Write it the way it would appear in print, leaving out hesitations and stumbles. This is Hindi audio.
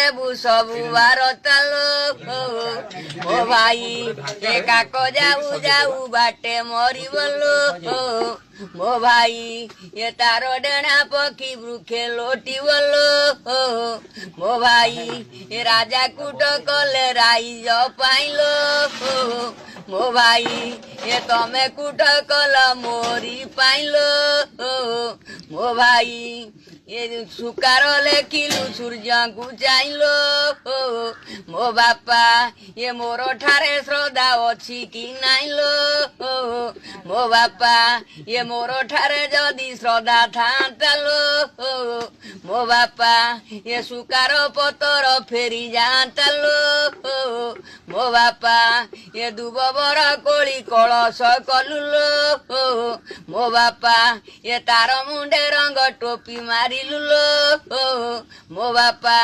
देबू सबू बारतालो मो भाई ए काको जाऊ जाऊ बाटे मरी बोलो मो भाई ये तारो डेणा पखी वृक्षे लोटी बोलो मो भाई ये राजा कुट कले राई पाइलो मो भाई ये तमे कुट कल मोरी पाइलो मो भाई ये सुकार लेखिलु सूर्य को चाइलो मो बापा ये मोर ठारे श्रद्धा अच्छी कि नाइलो मो बापा ये मोर ठारे जदि श्रद्धा थांतालो मो बापा ये सुकार पतर फेरी जातालो मो बापा ये दुबर कोली कलश कलुलो मो बापा ये तार मुंडे रंग टोपी मारी मो बापा